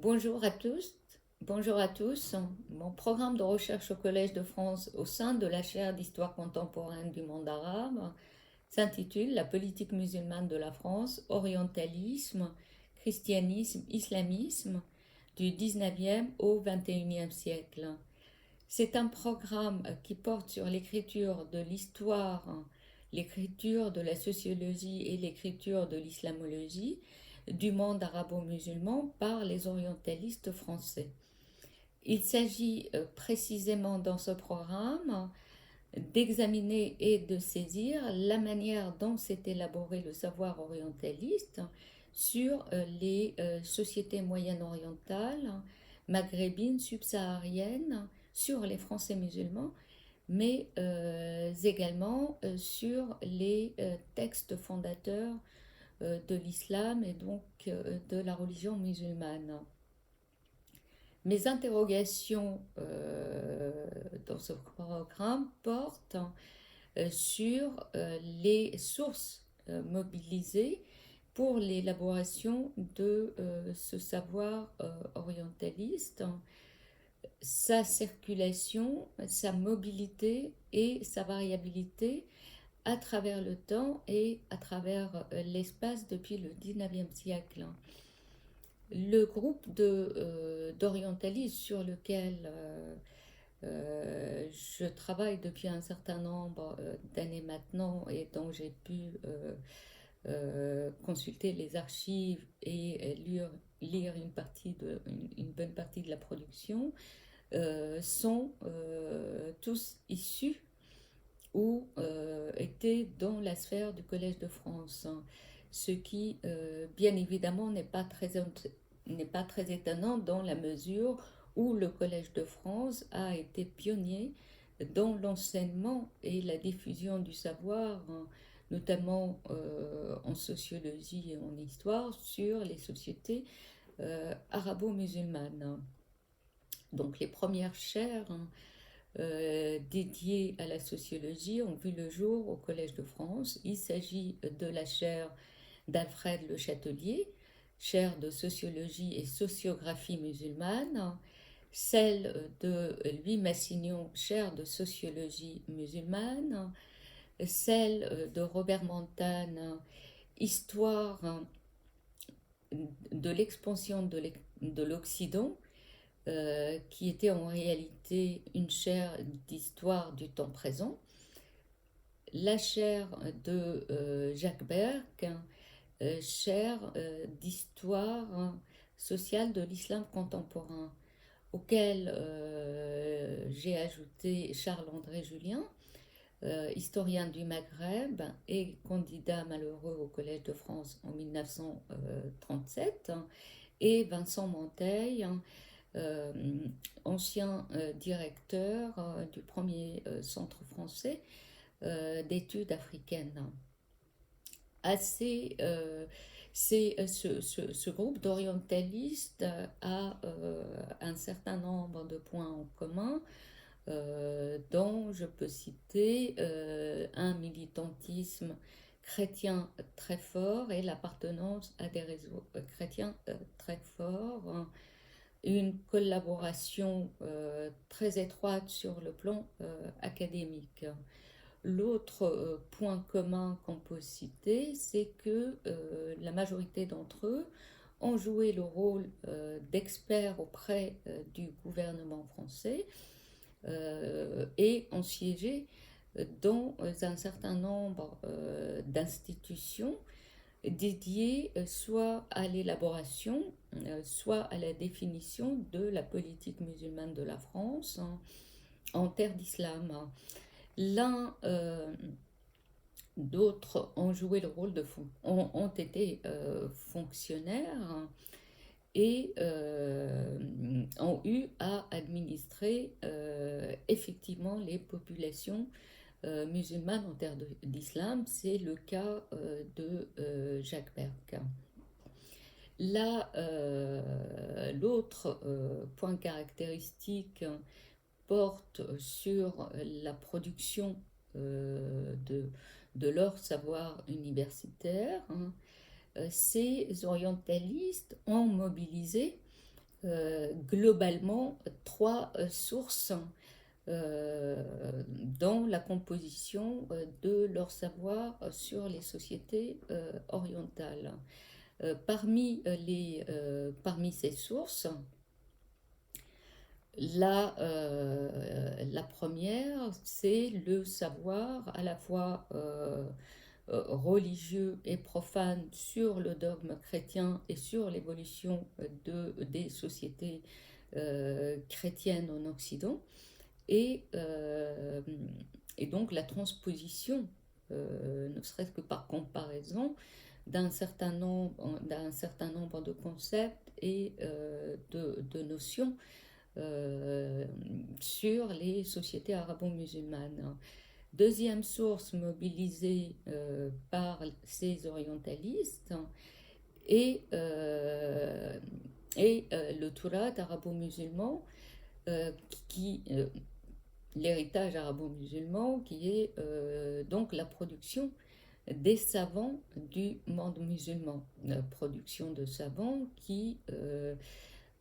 Bonjour à tous. Bonjour à tous. Mon programme de recherche au Collège de France au sein de la chaire d'histoire contemporaine du monde arabe s'intitule La politique musulmane de la France, orientalisme, christianisme, islamisme du 19e au 21e siècle. C'est un programme qui porte sur l'écriture de l'histoire, l'écriture de la sociologie et l'écriture de l'islamologie du monde arabo-musulman par les orientalistes français. Il s'agit précisément dans ce programme d'examiner et de saisir la manière dont s'est élaboré le savoir orientaliste sur les sociétés moyen-orientales, maghrébines, subsahariennes, sur les Français musulmans, mais également sur les textes fondateurs de l'islam et donc de la religion musulmane. Mes interrogations dans ce programme portent sur les sources mobilisées pour l'élaboration de ce savoir orientaliste, sa circulation, sa mobilité et sa variabilité à travers le temps et à travers l'espace depuis le 19e siècle. Le groupe d'orientalistes sur lequel je travaille depuis un certain nombre d'années maintenant et dont j'ai pu consulter les archives et lire une bonne partie de la production, sont tous issus ou étaient dans la sphère du Collège de France, ce qui, bien évidemment, n'est pas très étonnant dans la mesure où le Collège de France a été pionnier dans l'enseignement et la diffusion du savoir, notamment en sociologie et en histoire, sur les sociétés arabo-musulmanes. Donc les premières chaires dédiées à la sociologie ont vu le jour au Collège de France. Il s'agit de la chaire d'Alfred Le Châtelier, chaire de sociologie et sociographie musulmane, celle de Louis Massignon, chaire de sociologie musulmane, celle de Robert Montane, histoire de l'expansion de l'Occident, qui était en réalité une chaire d'histoire du temps présent, la chaire de Jacques Berck, chaire d'histoire sociale de l'islam contemporain, auquel j'ai ajouté Charles-André Julien, historien du Maghreb et candidat malheureux au Collège de France en 1937, et Vincent Monteil, ancien directeur du premier centre français d'études africaines. Ce groupe d'orientalistes a un certain nombre de points en commun, dont je peux citer un militantisme chrétien très fort et l'appartenance à des réseaux chrétiens très forts, hein, une collaboration très étroite sur le plan académique. L'autre point commun qu'on peut citer, c'est que la majorité d'entre eux ont joué le rôle d'experts auprès du gouvernement français et ont siégé dans un certain nombre d'institutions dédiées soit à l'élaboration, soit à la définition de la politique musulmane de la France en terre d'islam. L'un d'autres ont joué le rôle ont été fonctionnaires et ont eu à administrer effectivement les populations musulmanes en terre d'islam. C'est le cas de Jacques Berck. L'autre point caractéristique porte sur la production de leur savoir universitaire. Ces orientalistes ont mobilisé globalement trois sources dans la composition de leur savoir sur les sociétés orientales. Parmi ces sources, la première, c'est le savoir à la fois religieux et profane sur le dogme chrétien et sur l'évolution des sociétés chrétiennes en Occident, et, euh, et donc la transposition, ne serait-ce que par comparaison, d'un certain nombre de concepts et de notions sur les sociétés arabo-musulmanes. Deuxième source mobilisée par ces orientalistes et, euh, le Turat arabo-musulman, qui, l'héritage arabo-musulman, qui est donc la production des savants du monde musulman. La production de savants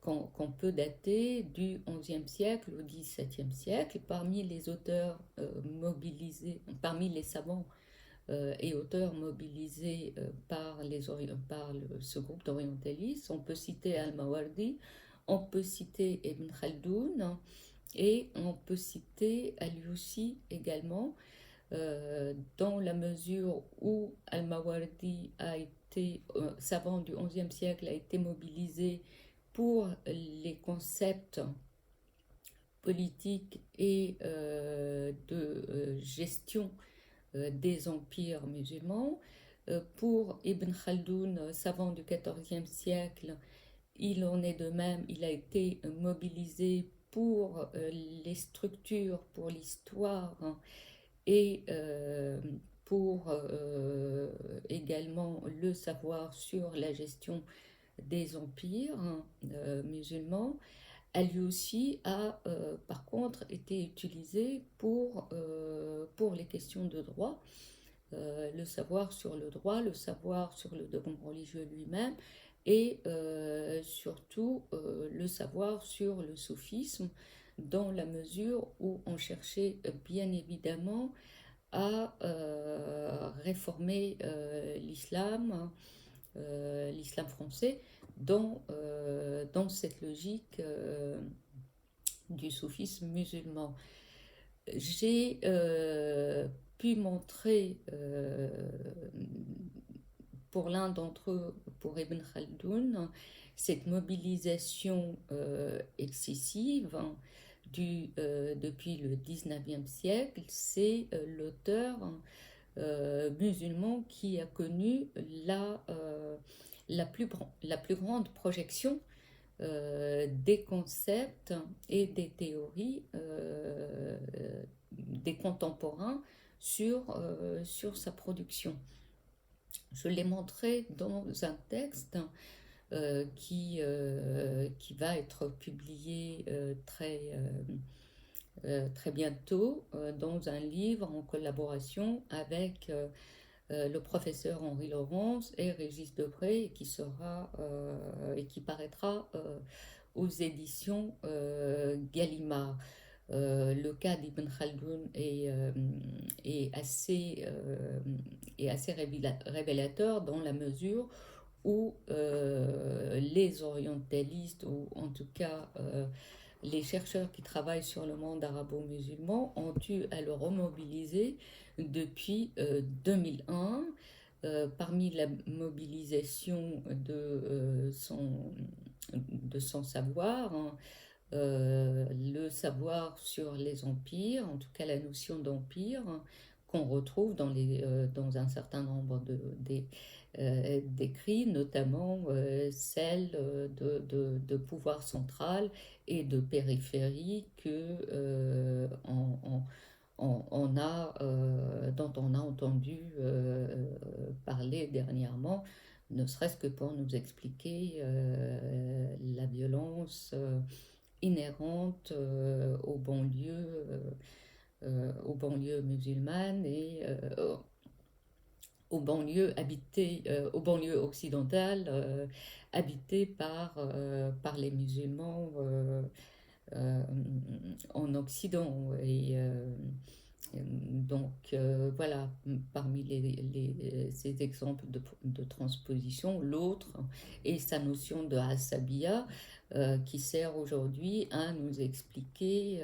qu'on peut dater du XIe siècle au XVIIe siècle. Parmi les auteurs mobilisés, parmi les savants et auteurs mobilisés par ce groupe d'orientalistes, on peut citer Al-Mawardi, on peut citer Ibn Khaldoun et on peut citer Al-Yusi également, dans la mesure où Al-Mawardi a été, savant du XIe siècle, a été mobilisé pour les concepts politiques et de gestion des empires musulmans. Pour Ibn Khaldoun, savant du XIVe siècle, il en est de même, il a été mobilisé pour les structures, pour l'histoire, hein, et pour également le savoir sur la gestion des empires musulmans. Elle lui aussi a par contre été utilisée pour les questions de droit, le savoir sur le droit, le savoir sur le dogme religieux lui-même et surtout le savoir sur le soufisme, dans la mesure où on cherchait bien évidemment à réformer l'islam français dans cette logique du soufisme musulman. J'ai pu montrer pour l'un d'entre eux, pour Ibn Khaldoun, cette mobilisation excessive depuis le 19e siècle. C'est l'auteur musulman qui a connu la plus grande projection des concepts et des théories des contemporains sur sa production. Je l'ai montré dans un texte qui va être publié très bientôt dans un livre en collaboration avec le professeur Henri Laurence et Régis Debray, et qui paraîtra aux éditions Gallimard. Le cas d'Ibn Khaldoun est assez révélateur, dans la mesure où les orientalistes, ou en tout cas les chercheurs qui travaillent sur le monde arabo-musulman, ont eu à le remobiliser depuis 2001. Parmi la mobilisation de son savoir, hein, le savoir sur les empires, en tout cas la notion d'empire, hein, qu'on retrouve dans un certain nombre d'écrits, notamment celle de pouvoir central et de périphérie dont on a entendu parler dernièrement, ne serait-ce que pour nous expliquer la violence inhérente aux banlieues musulmanes et aux banlieues occidentales habité par les musulmans euh, en Occident. Voilà, parmi ces exemples de transposition, l'autre est sa notion de asabiya qui sert aujourd'hui à nous expliquer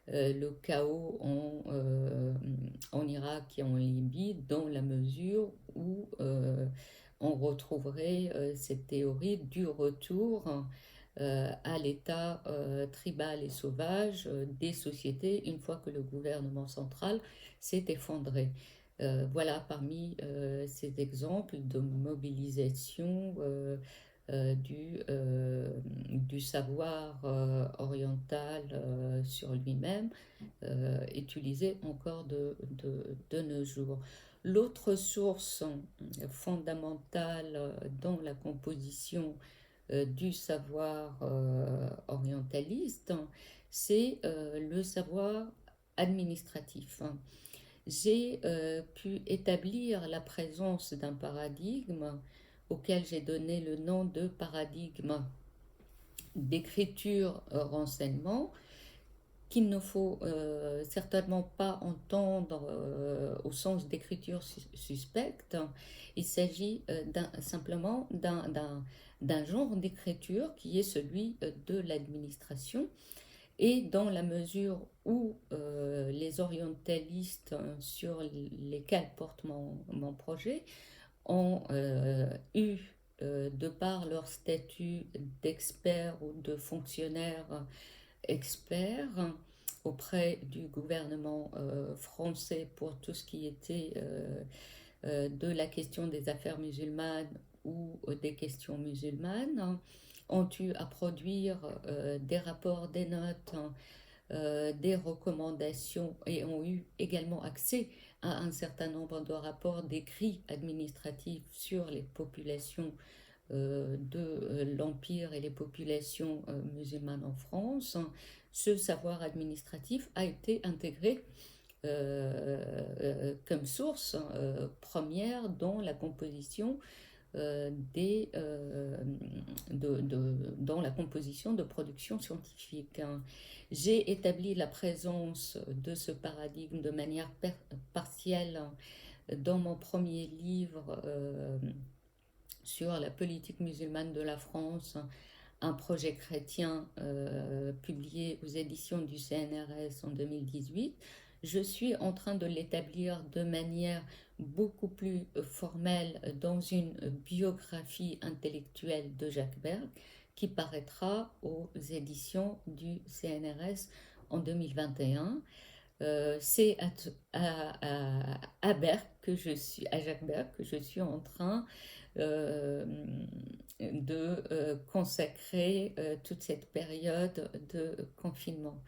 le chaos en Irak et en Libye, dans la mesure où on retrouverait cette théorie du retour à l'état tribal et sauvage des sociétés une fois que le gouvernement central s'est effondré. Voilà parmi ces exemples de mobilisation du savoir oriental sur lui-même, utilisé encore de nos jours. L'autre source fondamentale dans la composition du savoir orientaliste, c'est le savoir administratif. J'ai pu établir la présence d'un paradigme auquel j'ai donné le nom de paradigme d'écriture renseignement, qu'il ne faut certainement pas entendre au sens d'écriture suspecte. Il s'agit simplement d'un genre d'écriture qui est celui de l'administration. Et dans la mesure où les orientalistes sur lesquels porte mon projet ont eu, de par leur statut d'expert ou de fonctionnaire expert auprès du gouvernement français pour tout ce qui était de la question des affaires musulmanes ou des questions musulmanes, ont eu à produire des rapports, des notes, des recommandations et ont eu également accès à un certain nombre de rapports d'écrits administratifs sur les populations de l'Empire et les populations musulmanes en France. Ce savoir administratif a été intégré comme source première dans la composition dans la composition de production scientifique. J'ai établi la présence de ce paradigme de manière partielle dans mon premier livre sur la politique musulmane de la France, un projet chrétien publié aux éditions du CNRS en 2018. Je suis en train de l'établir de manière beaucoup plus formelle dans une biographie intellectuelle de Jacques Berg qui paraîtra aux éditions du CNRS en 2021. C'est à Berg que je suis, à Jacques Berg que je suis en train euh, de consacrer toute cette période de confinement.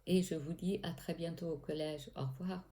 Et je vous dis à très bientôt au collège. Au revoir.